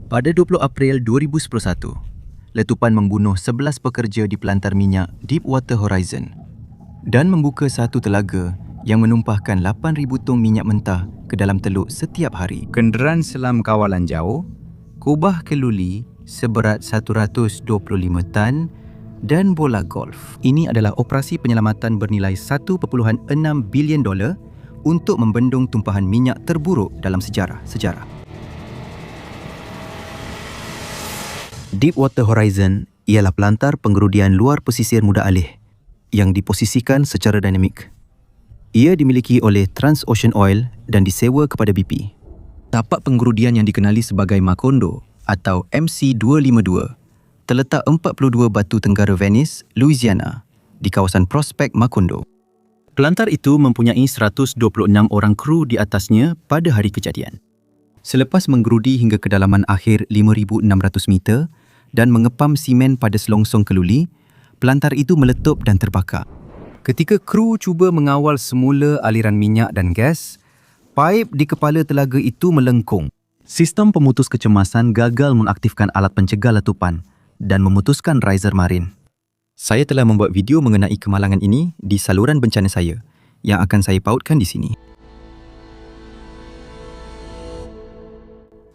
Pada 20 April 2011, letupan membunuh 11 pekerja di pelantar minyak Deepwater Horizon dan membuka satu telaga yang menumpahkan 8,000 tong minyak mentah ke dalam teluk setiap hari. Kenderaan selam kawalan jauh, kubah keluli seberat 125 tan dan bola golf. Ini adalah operasi penyelamatan bernilai $1.6 bilion untuk membendung tumpahan minyak terburuk dalam sejarah. Deepwater Horizon ialah pelantar pengerudian luar pesisir muda alih yang diposisikan secara dinamik. Ia dimiliki oleh Transocean Oil dan disewa kepada BP. Tapak pengerudian yang dikenali sebagai Macondo atau MC252 terletak 42 batu tenggara Venice, Louisiana di kawasan Prospect Macondo. Pelantar itu mempunyai 126 orang kru di atasnya pada hari kejadian. Selepas menggerudi hingga kedalaman akhir 5,600 meter dan mengepam simen pada selongsong keluli, pelantar itu meletup dan terbakar. Ketika kru cuba mengawal semula aliran minyak dan gas, paip di kepala telaga itu melengkung. Sistem pemutus kecemasan gagal mengaktifkan alat pencegah letupan dan memutuskan riser marin. Saya telah membuat video mengenai kemalangan ini di saluran bencana saya yang akan saya pautkan di sini.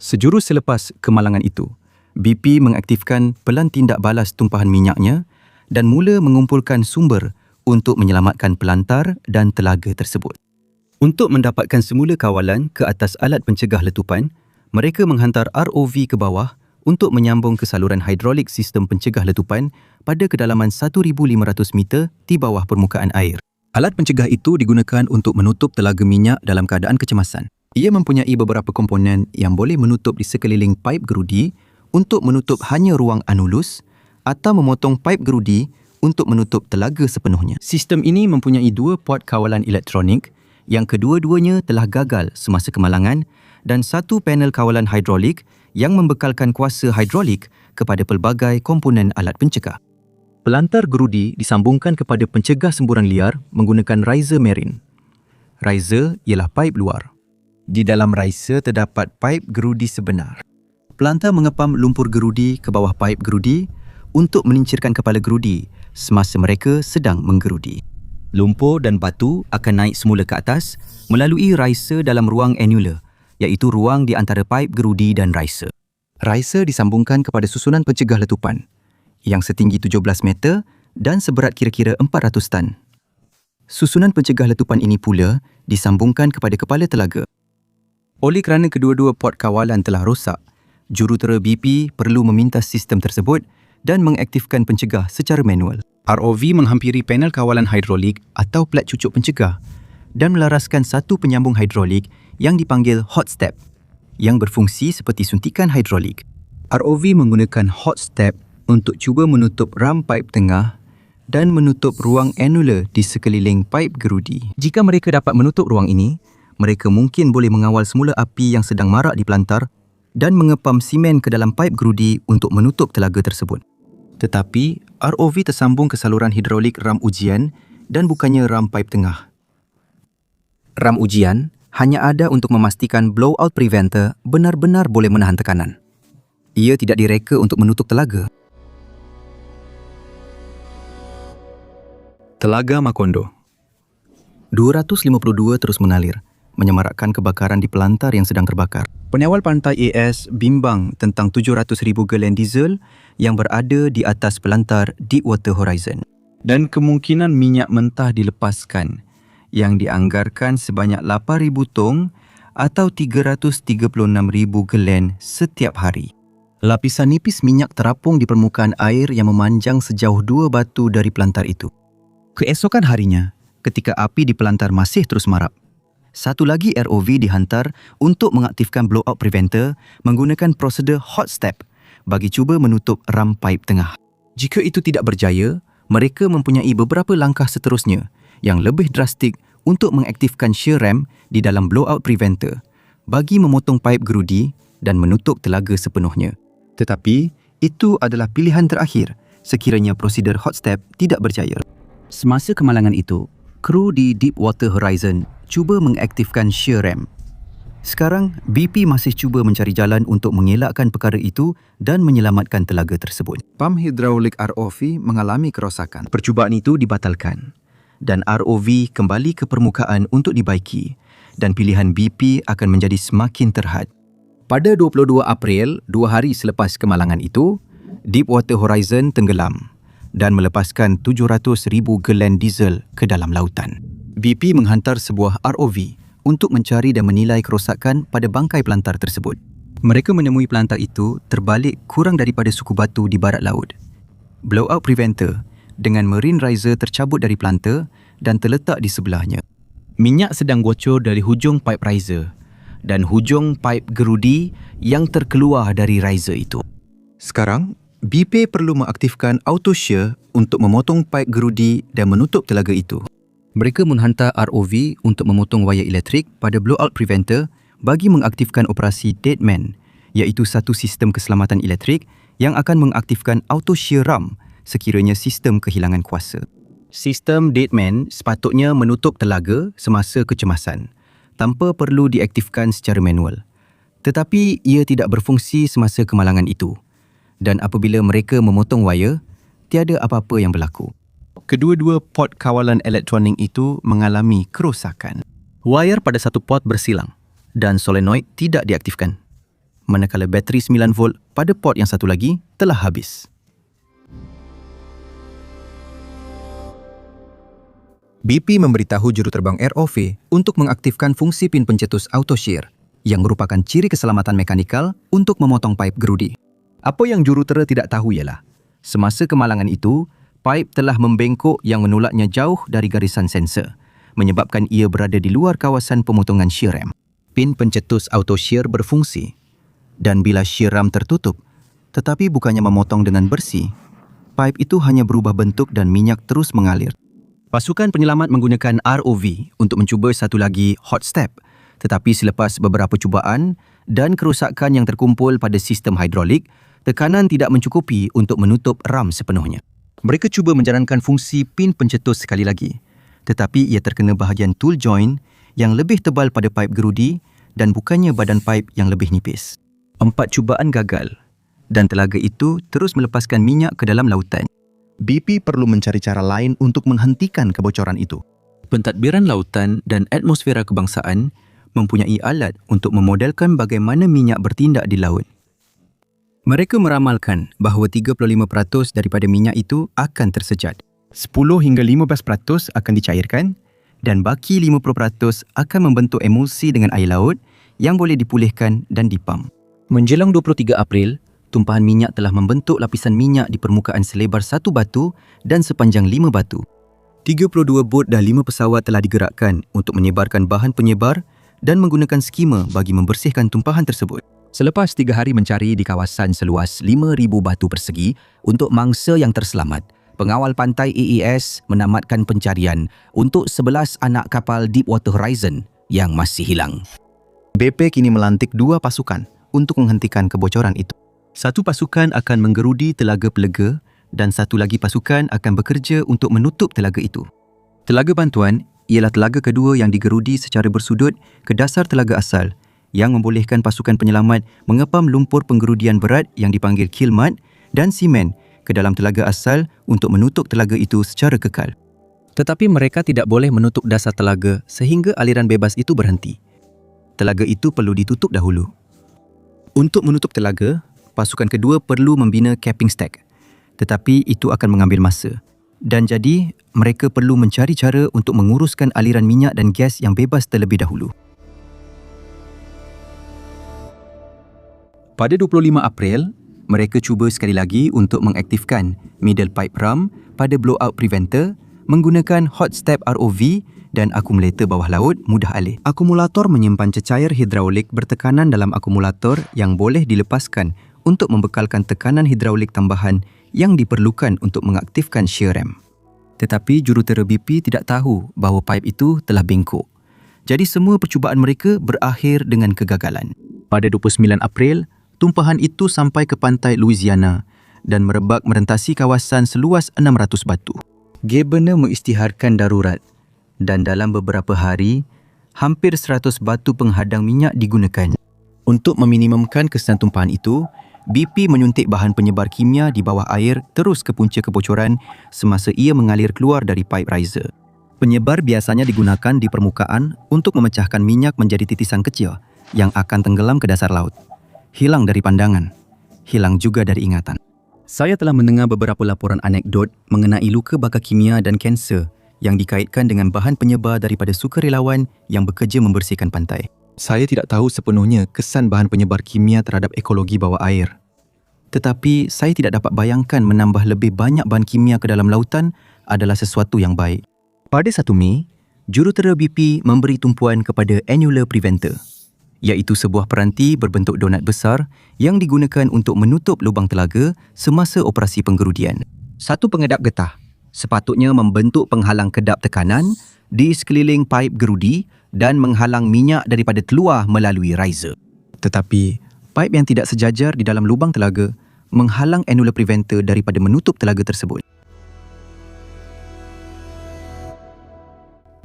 Sejurus selepas kemalangan itu, BP mengaktifkan pelan tindak balas tumpahan minyaknya dan mula mengumpulkan sumber untuk menyelamatkan pelantar dan telaga tersebut. Untuk mendapatkan semula kawalan ke atas alat pencegah letupan, mereka menghantar ROV ke bawah untuk menyambung ke saluran hidrolik sistem pencegah letupan pada kedalaman 1,500 meter di bawah permukaan air. Alat pencegah itu digunakan untuk menutup telaga minyak dalam keadaan kecemasan. Ia mempunyai beberapa komponen yang boleh menutup di sekeliling paip gerudi untuk menutup hanya ruang anulus atau memotong paip gerudi untuk menutup telaga sepenuhnya. Sistem ini mempunyai 2 port kawalan elektronik yang kedua-duanya telah gagal semasa kemalangan dan 1 panel kawalan hidrolik yang membekalkan kuasa hidrolik kepada pelbagai komponen alat pencegah. Pelantar gerudi disambungkan kepada pencegah semburan liar menggunakan riser marine. Riser ialah paip luar. Di dalam riser terdapat paip gerudi sebenar. Pelantar mengepam lumpur gerudi ke bawah paip gerudi untuk melincirkan kepala gerudi semasa mereka sedang menggerudi. Lumpur dan batu akan naik semula ke atas melalui riser dalam ruang annular, iaitu ruang di antara paip gerudi dan riser. Riser disambungkan kepada susunan pencegah letupan yang setinggi 17 meter dan seberat kira-kira 400 tan. Susunan pencegah letupan ini pula disambungkan kepada kepala telaga. Oleh kerana kedua-dua port kawalan telah rosak, jurutera BP perlu meminta sistem tersebut dan mengaktifkan pencegah secara manual. ROV menghampiri panel kawalan hidrolik atau plat cucuk pencegah dan melaraskan satu penyambung hidrolik yang dipanggil hot step yang berfungsi seperti suntikan hidrolik. ROV menggunakan hot step untuk cuba menutup ram paip tengah dan menutup ruang annular di sekeliling paip gerudi. Jika mereka dapat menutup ruang ini, mereka mungkin boleh mengawal semula api yang sedang marak di pelantar dan mengepam simen ke dalam paip gerudi untuk menutup telaga tersebut. Tetapi, ROV tersambung ke saluran hidrolik ram ujian dan bukannya ram paip tengah. Ram ujian hanya ada untuk memastikan blowout preventer benar-benar boleh menahan tekanan. Ia tidak direka untuk menutup telaga. Telaga Macondo 252 terus mengalir, menyemarakkan kebakaran di pelantar yang sedang terbakar. Penawal pantai AS bimbang tentang 700,000 galen diesel yang berada di atas pelantar Deepwater Horizon dan kemungkinan minyak mentah dilepaskan yang dianggarkan sebanyak 8,000 tong atau 336,000 galen setiap hari. Lapisan nipis minyak terapung di permukaan air yang memanjang sejauh 2 batu dari pelantar itu. Keesokan harinya, ketika api di pelantar masih terus marak, satu lagi ROV dihantar untuk mengaktifkan blowout preventer menggunakan prosedur hot step bagi cuba menutup ram paip tengah. Jika itu tidak berjaya, mereka mempunyai beberapa langkah seterusnya yang lebih drastik untuk mengaktifkan shear ram di dalam blowout preventer bagi memotong paip gerudi dan menutup telaga sepenuhnya. Tetapi, itu adalah pilihan terakhir sekiranya prosedur hot step tidak berjaya. Semasa kemalangan itu, kru di Deepwater Horizon cuba mengaktifkan shear ram. Sekarang, BP masih cuba mencari jalan untuk mengelakkan perkara itu dan menyelamatkan telaga tersebut. Pam hidraulik ROV mengalami kerosakan. Percubaan itu dibatalkan dan ROV kembali ke permukaan untuk dibaiki dan pilihan BP akan menjadi semakin terhad. Pada 22 April, 2 hari selepas kemalangan itu, Deepwater Horizon tenggelam dan melepaskan 700,000 galen diesel ke dalam lautan. BP menghantar sebuah ROV untuk mencari dan menilai kerosakan pada bangkai pelantar tersebut. Mereka menemui pelantar itu terbalik kurang daripada suku batu di barat laut. Blowout preventer dengan marine riser tercabut dari pelantar dan terletak di sebelahnya. Minyak sedang bocor dari hujung pipe riser dan hujung pipe gerudi yang terkeluar dari riser itu. Sekarang, BP perlu mengaktifkan auto shear untuk memotong pipe gerudi dan menutup telaga itu. Mereka menghantar ROV untuk memotong wayar elektrik pada blowout preventer bagi mengaktifkan operasi Deadman, iaitu satu sistem keselamatan elektrik yang akan mengaktifkan auto shear ram sekiranya sistem kehilangan kuasa. Sistem Deadman sepatutnya menutup telaga semasa kecemasan tanpa perlu diaktifkan secara manual. Tetapi ia tidak berfungsi semasa kemalangan itu. Dan apabila mereka memotong wayar, tiada apa-apa yang berlaku. Kedua-dua port kawalan elektronik itu mengalami kerosakan. Wayar pada satu port bersilang dan solenoid tidak diaktifkan. Manakala bateri 9 volt pada port yang satu lagi telah habis. BP memberitahu juruterbang ROV untuk mengaktifkan fungsi pin pencetus auto shear yang merupakan ciri keselamatan mekanikal untuk memotong pipe gerudi. Apa yang jurutera tidak tahu ialah, semasa kemalangan itu, pipe telah membengkok yang menolaknya jauh dari garisan sensor, menyebabkan ia berada di luar kawasan pemotongan shear ram. Pin pencetus auto shear berfungsi dan bila shear ram tertutup, tetapi bukannya memotong dengan bersih, pipe itu hanya berubah bentuk dan minyak terus mengalir. Pasukan penyelamat menggunakan ROV untuk mencuba satu lagi hot step, tetapi selepas beberapa cubaan dan kerosakan yang terkumpul pada sistem hidrolik, tekanan tidak mencukupi untuk menutup ram sepenuhnya. Mereka cuba menjalankan fungsi pin pencetus sekali lagi, tetapi ia terkena bahagian tool joint yang lebih tebal pada pipe gerudi dan bukannya badan pipe yang lebih nipis. 4 cubaan gagal dan telaga itu terus melepaskan minyak ke dalam lautan. BP perlu mencari cara lain untuk menghentikan kebocoran itu. Pentadbiran lautan dan atmosfera kebangsaan mempunyai alat untuk memodelkan bagaimana minyak bertindak di laut. Mereka meramalkan bahawa 35% daripada minyak itu akan tersejat. 10 hingga 15% akan dicairkan dan baki 50% akan membentuk emulsi dengan air laut yang boleh dipulihkan dan dipam. Menjelang 23 April, tumpahan minyak telah membentuk lapisan minyak di permukaan selebar 1 batu dan sepanjang 5 batu. 32 bot dan 5 pesawat telah digerakkan untuk menyebarkan bahan penyebar dan menggunakan skima bagi membersihkan tumpahan tersebut. Selepas 3 hari mencari di kawasan seluas 5,000 batu persegi untuk mangsa yang terselamat, pengawal pantai AES menamatkan pencarian untuk 11 anak kapal Deepwater Horizon yang masih hilang. BP kini melantik 2 pasukan untuk menghentikan kebocoran itu. Satu pasukan akan menggerudi telaga pelega dan satu lagi pasukan akan bekerja untuk menutup telaga itu. Telaga bantuan ialah telaga kedua yang digerudi secara bersudut ke dasar telaga asal yang membolehkan pasukan penyelamat mengepam lumpur penggerudian berat yang dipanggil kill mud dan simen ke dalam telaga asal untuk menutup telaga itu secara kekal. Tetapi mereka tidak boleh menutup dasar telaga sehingga aliran bebas itu berhenti. Telaga itu perlu ditutup dahulu. Untuk menutup telaga, pasukan kedua perlu membina capping stack. Tetapi itu akan mengambil masa. Dan jadi, mereka perlu mencari cara untuk menguruskan aliran minyak dan gas yang bebas terlebih dahulu. Pada 25 April, mereka cuba sekali lagi untuk mengaktifkan middle pipe ram pada blowout preventer menggunakan hot step ROV dan akumulator bawah laut mudah alih. Akumulator menyimpan cecair hidraulik bertekanan dalam akumulator yang boleh dilepaskan untuk membekalkan tekanan hidraulik tambahan yang diperlukan untuk mengaktifkan shear ram. Tetapi jurutera BP tidak tahu bahawa pipe itu telah bengkok. Jadi semua percubaan mereka berakhir dengan kegagalan. Pada 29 April, tumpahan itu sampai ke pantai Louisiana dan merebak merentasi kawasan seluas 600 batu. Gabbana mengisytiharkan darurat dan dalam beberapa hari, Hampir 100 batu penghadang minyak digunakan. Untuk meminimumkan kesan tumpahan itu, BP menyuntik bahan penyebar kimia di bawah air terus ke punca kebocoran semasa ia mengalir keluar dari pipe riser. Penyebar biasanya digunakan di permukaan untuk memecahkan minyak menjadi titisan kecil yang akan tenggelam ke dasar laut. Hilang dari pandangan, hilang juga dari ingatan. Saya telah mendengar beberapa laporan anekdot mengenai luka bakar kimia dan kanser yang dikaitkan dengan bahan penyebar daripada sukarelawan yang bekerja membersihkan pantai. Saya tidak tahu sepenuhnya kesan bahan penyebar kimia terhadap ekologi bawah air. Tetapi saya tidak dapat bayangkan menambah lebih banyak bahan kimia ke dalam lautan adalah sesuatu yang baik. Pada 1 Mei, jurutera BP memberi tumpuan kepada Annular Preventer, iaitu sebuah peranti berbentuk donat besar yang digunakan untuk menutup lubang telaga semasa operasi penggerudian. Satu pengedap getah sepatutnya membentuk penghalang kedap tekanan di sekeliling paip gerudi dan menghalang minyak daripada keluar melalui riser. Tetapi, paip yang tidak sejajar di dalam lubang telaga menghalang Annular Preventer daripada menutup telaga tersebut.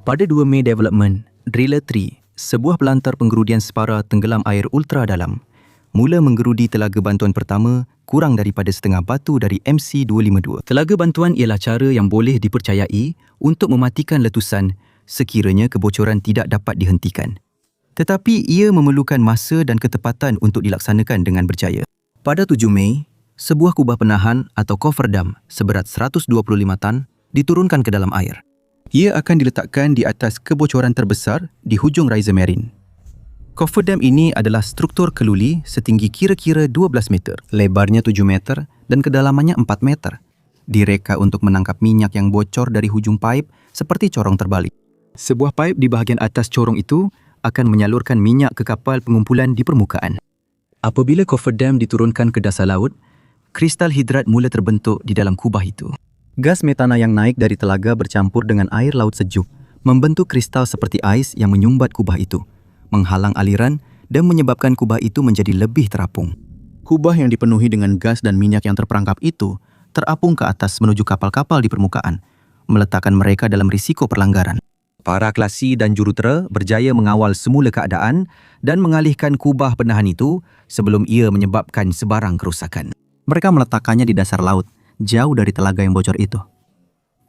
Pada 2 Mei Development, Driller 3, sebuah pelantar penggerudian separa tenggelam air ultra dalam, mula menggerudi telaga bantuan pertama kurang daripada setengah batu dari MC252. Telaga bantuan ialah cara yang boleh dipercayai untuk mematikan letusan sekiranya kebocoran tidak dapat dihentikan. Tetapi ia memerlukan masa dan ketepatan untuk dilaksanakan dengan berjaya. Pada 7 Mei, sebuah kubah penahan atau cofferdam seberat 125 tan diturunkan ke dalam air. Ia akan diletakkan di atas kebocoran terbesar di hujung riser marine. Cofferdam ini adalah struktur keluli setinggi kira-kira 12 meter, lebarnya 7 meter dan kedalamannya 4 meter. Direka untuk menangkap minyak yang bocor dari hujung paip seperti corong terbalik. Sebuah paip di bahagian atas corong itu akan menyalurkan minyak ke kapal pengumpulan di permukaan. Apabila cofferdam diturunkan ke dasar laut, kristal hidrat mula terbentuk di dalam kubah itu. Gas metana yang naik dari telaga bercampur dengan air laut sejuk, membentuk kristal seperti ais yang menyumbat kubah itu, menghalang aliran dan menyebabkan kubah itu menjadi lebih terapung. Kubah yang dipenuhi dengan gas dan minyak yang terperangkap itu terapung ke atas menuju kapal-kapal di permukaan, meletakkan mereka dalam risiko perlanggaran. Para klasi dan jurutera berjaya mengawal semula keadaan dan mengalihkan kubah penahan itu sebelum ia menyebabkan sebarang kerusakan. Mereka meletakkannya di dasar laut, jauh dari telaga yang bocor itu.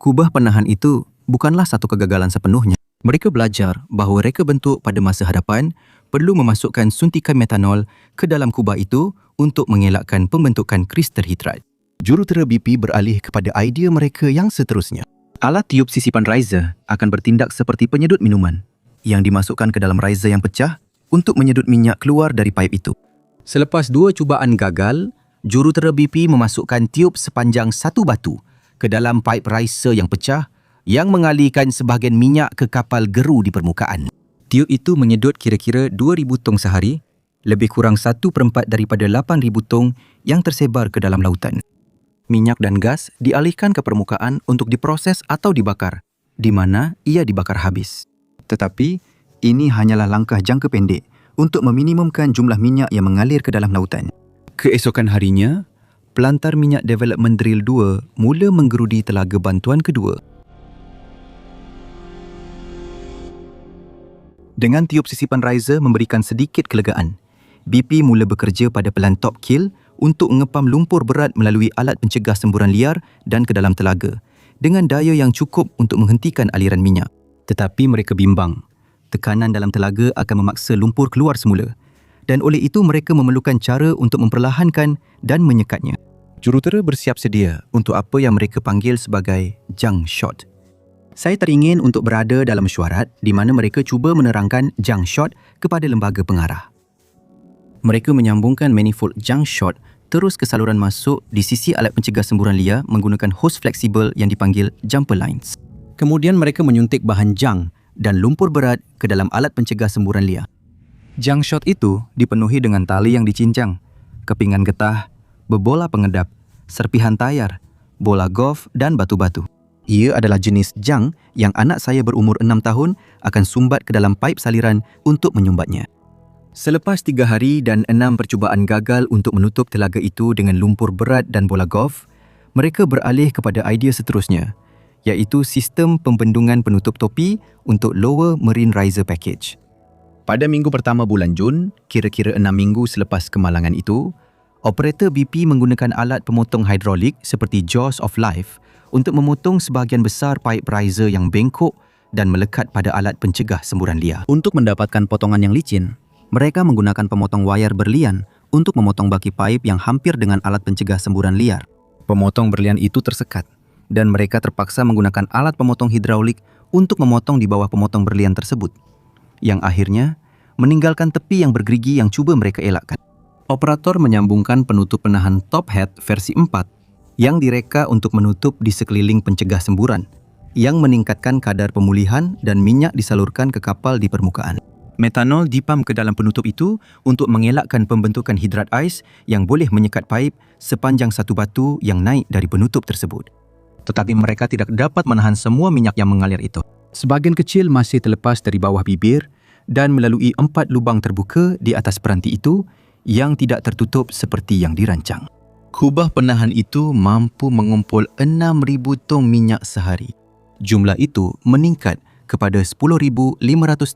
Kubah penahan itu bukanlah satu kegagalan sepenuhnya. Mereka belajar bahawa reka bentuk pada masa hadapan perlu memasukkan suntikan metanol ke dalam kubah itu untuk mengelakkan pembentukan kristal hidrat. Jurutera BP beralih kepada idea mereka yang seterusnya. Alat tiup sisipan riser akan bertindak seperti penyedut minuman yang dimasukkan ke dalam riser yang pecah untuk menyedut minyak keluar dari paip itu. Selepas 2 cubaan gagal, jurutera BP memasukkan tiup sepanjang 1 batu ke dalam paip riser yang pecah yang mengalihkan sebahagian minyak ke kapal geru di permukaan. Tiup itu menyedut kira-kira 2,000 tong sehari, lebih kurang 1/4 daripada 8,000 tong yang tersebar ke dalam lautan. Minyak dan gas dialihkan ke permukaan untuk diproses atau dibakar, di mana ia dibakar habis. Tetapi, ini hanyalah langkah jangka pendek untuk meminimumkan jumlah minyak yang mengalir ke dalam lautan. Keesokan harinya, pelantar minyak Development Drill 2 mula menggerudi telaga bantuan kedua. Dengan tiup sisipan riser memberikan sedikit kelegaan, BP mula bekerja pada pelan top kill untuk mengepam lumpur berat melalui alat pencegah semburan liar dan ke dalam telaga dengan daya yang cukup untuk menghentikan aliran minyak. Tetapi mereka bimbang. Tekanan dalam telaga akan memaksa lumpur keluar semula dan oleh itu mereka memerlukan cara untuk memperlahankan dan menyekatnya. Jurutera bersiap sedia untuk apa yang mereka panggil sebagai junk shot. Saya teringin untuk berada dalam mesyuarat di mana mereka cuba menerangkan junk shot kepada lembaga pengarah. Mereka menyambungkan manifold junk shot terus ke saluran masuk di sisi alat pencegah semburan liar menggunakan hose fleksibel yang dipanggil jumper lines. Kemudian mereka menyuntik bahan junk dan lumpur berat ke dalam alat pencegah semburan liar. Junk shot itu dipenuhi dengan tali yang dicincang, kepingan getah, bebola pengedap, serpihan tayar, bola golf dan batu-batu. Ia adalah jenis junk yang anak saya berumur 6 tahun akan sumbat ke dalam paip saliran untuk menyumbatnya. Selepas 3 hari dan 6 percubaan gagal untuk menutup telaga itu dengan lumpur berat dan bola golf, mereka beralih kepada idea seterusnya, iaitu sistem pembendungan penutup topi untuk Lower Marine Riser Package. Pada minggu pertama bulan Jun, kira-kira 6 minggu selepas kemalangan itu, Operator BP menggunakan alat pemotong hidrolik seperti Jaws of Life untuk memotong sebahagian besar paip riser yang bengkok dan melekat pada alat pencegah semburan liar. Untuk mendapatkan potongan yang licin, mereka menggunakan pemotong wayar berlian untuk memotong baki paip yang hampir dengan alat pencegah semburan liar. Pemotong berlian itu tersekat dan mereka terpaksa menggunakan alat pemotong hidraulik untuk memotong di bawah pemotong berlian tersebut, yang akhirnya meninggalkan tepi yang bergerigi yang cuba mereka elakkan. Operator menyambungkan penutup penahan top hat versi 4 yang direka untuk menutup di sekeliling pencegah semburan yang meningkatkan kadar pemulihan dan minyak disalurkan ke kapal di permukaan. Metanol dipam ke dalam penutup itu untuk mengelakkan pembentukan hidrat ais yang boleh menyekat paip sepanjang satu batu yang naik dari penutup tersebut. Tetapi mereka tidak dapat menahan semua minyak yang mengalir itu. Sebahagian kecil masih terlepas dari bawah bibir dan melalui 4 lubang terbuka di atas peranti itu yang tidak tertutup seperti yang dirancang. kubah penahan itu mampu mengumpul 6,000 tong minyak sehari. Jumlah itu meningkat kepada 10,500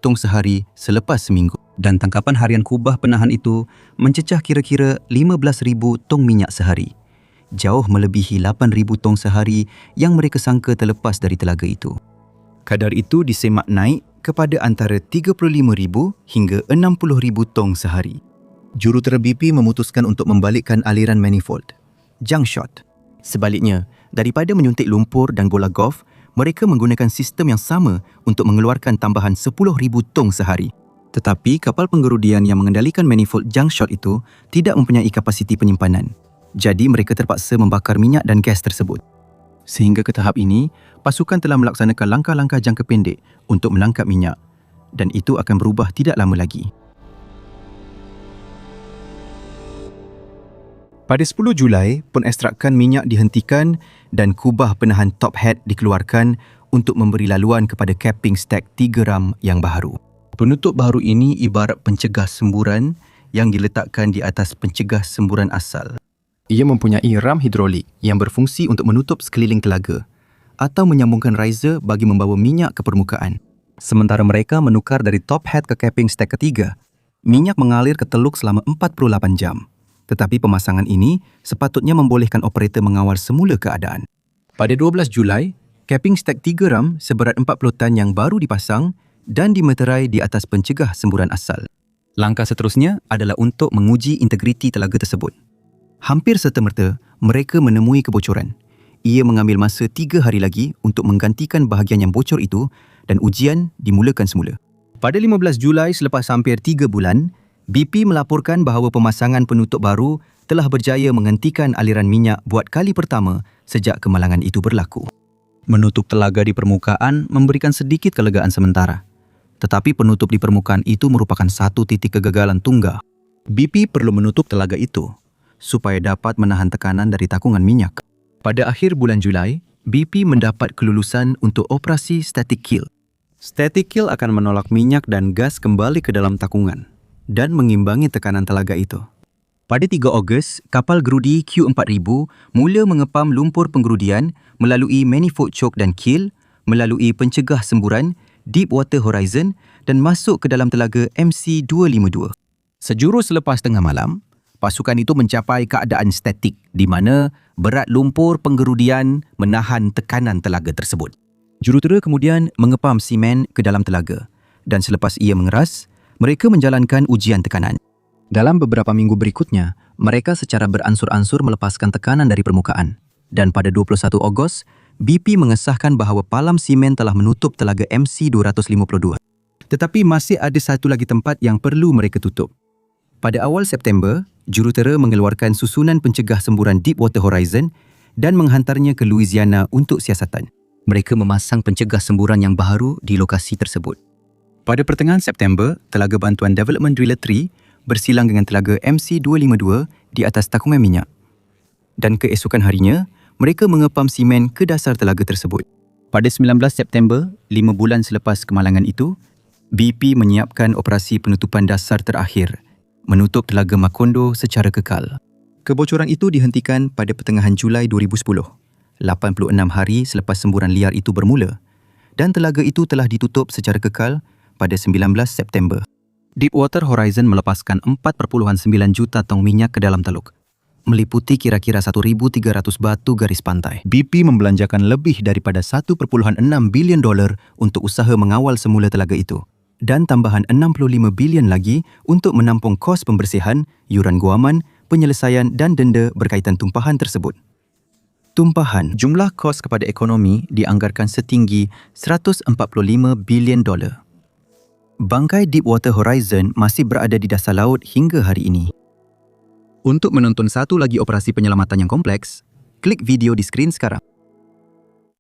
tong sehari selepas seminggu. Dan tangkapan harian kubah penahan itu mencecah kira-kira 15,000 tong minyak sehari. Jauh melebihi 8,000 tong sehari yang mereka sangka terlepas dari telaga itu. Kadar itu disemak naik kepada antara 35,000 hingga 60,000 tong sehari. Jurutera BP memutuskan untuk membalikkan aliran manifold, Junk shot. Sebaliknya, daripada menyuntik lumpur dan bola golf, mereka menggunakan sistem yang sama untuk mengeluarkan tambahan 10,000 tong sehari. Tetapi kapal penggerudian yang mengendalikan manifold junk shot itu tidak mempunyai kapasiti penyimpanan. Jadi mereka terpaksa membakar minyak dan gas tersebut. Sehingga ke tahap ini, pasukan telah melaksanakan langkah-langkah jangka pendek untuk menangkap minyak dan itu akan berubah tidak lama lagi. Pada 10 Julai, pengekstrakan minyak dihentikan dan kubah penahan top hat dikeluarkan untuk memberi laluan kepada capping stack 3 ram yang baharu. Penutup baharu ini ibarat pencegah semburan yang diletakkan di atas pencegah semburan asal. Ia mempunyai ram hidrolik yang berfungsi untuk menutup sekeliling telaga atau menyambungkan riser bagi membawa minyak ke permukaan. Sementara mereka menukar dari top hat ke capping stack ketiga, minyak mengalir ke teluk selama 48 jam. Tetapi pemasangan ini sepatutnya membolehkan operator mengawal semula keadaan. Pada 12 Julai, capping stack 3 ram seberat 40 tan yang baru dipasang dan dimeterai di atas pencegah semburan asal. Langkah seterusnya adalah untuk menguji integriti telaga tersebut. Hampir serta-merta, mereka menemui kebocoran. Ia mengambil masa 3 hari lagi untuk menggantikan bahagian yang bocor itu dan ujian dimulakan semula. Pada 15 Julai selepas hampir 3 bulan, BP melaporkan bahawa pemasangan penutup baru telah berjaya menghentikan aliran minyak buat kali pertama sejak kemalangan itu berlaku. Menutup telaga di permukaan memberikan sedikit kelegaan sementara. Tetapi penutup di permukaan itu merupakan satu titik kegagalan tunggal. BP perlu menutup telaga itu supaya dapat menahan tekanan dari takungan minyak. Pada akhir bulan Julai, BP mendapat kelulusan untuk operasi static kill. Static kill akan menolak minyak dan gas kembali ke dalam takungan dan mengimbangi tekanan telaga itu. Pada 3 Ogos, kapal gerudi Q4000 mula mengepam lumpur penggerudian melalui manifold choke dan kill, melalui pencegah semburan, Deepwater Horizon dan masuk ke dalam telaga MC252. Sejurus selepas tengah malam, pasukan itu mencapai keadaan statik di mana berat lumpur penggerudian menahan tekanan telaga tersebut. Jurutera kemudian mengepam simen ke dalam telaga dan selepas ia mengeras, mereka menjalankan ujian tekanan. Dalam beberapa minggu berikutnya, mereka secara beransur-ansur melepaskan tekanan dari permukaan dan pada 21 Ogos, BP mengesahkan bahawa palam simen telah menutup telaga MC252. Tetapi masih ada satu lagi tempat yang perlu mereka tutup. Pada awal September, jurutera mengeluarkan susunan pencegah semburan Deepwater Horizon dan menghantarnya ke Louisiana untuk siasatan. Mereka memasang pencegah semburan yang baharu di lokasi tersebut. Pada pertengahan September, Telaga Bantuan Development Driller 3 bersilang dengan telaga MC252 di atas takungan minyak. Dan keesokan harinya, mereka mengepam simen ke dasar telaga tersebut. Pada 19 September, 5 bulan selepas kemalangan itu, BP menyiapkan operasi penutupan dasar terakhir, menutup telaga Macondo secara kekal. Kebocoran itu dihentikan pada pertengahan Julai 2010 86 hari selepas semburan liar itu bermula, dan telaga itu telah ditutup secara kekal pada 19 September. Deepwater Horizon melepaskan 4.9 juta tong minyak ke dalam teluk, meliputi kira-kira 1,300 batu garis pantai. BP membelanjakan lebih daripada 1.6 bilion dolar untuk usaha mengawal semula telaga itu, dan tambahan 65 bilion lagi untuk menampung kos pembersihan, yuran guaman, penyelesaian dan denda berkaitan tumpahan tersebut. Tumpahan, jumlah kos kepada ekonomi dianggarkan setinggi 145 bilion dolar. Bangkai Deepwater Horizon masih berada di dasar laut hingga hari ini. Untuk menonton satu lagi operasi penyelamatan yang kompleks, klik video di skrin sekarang.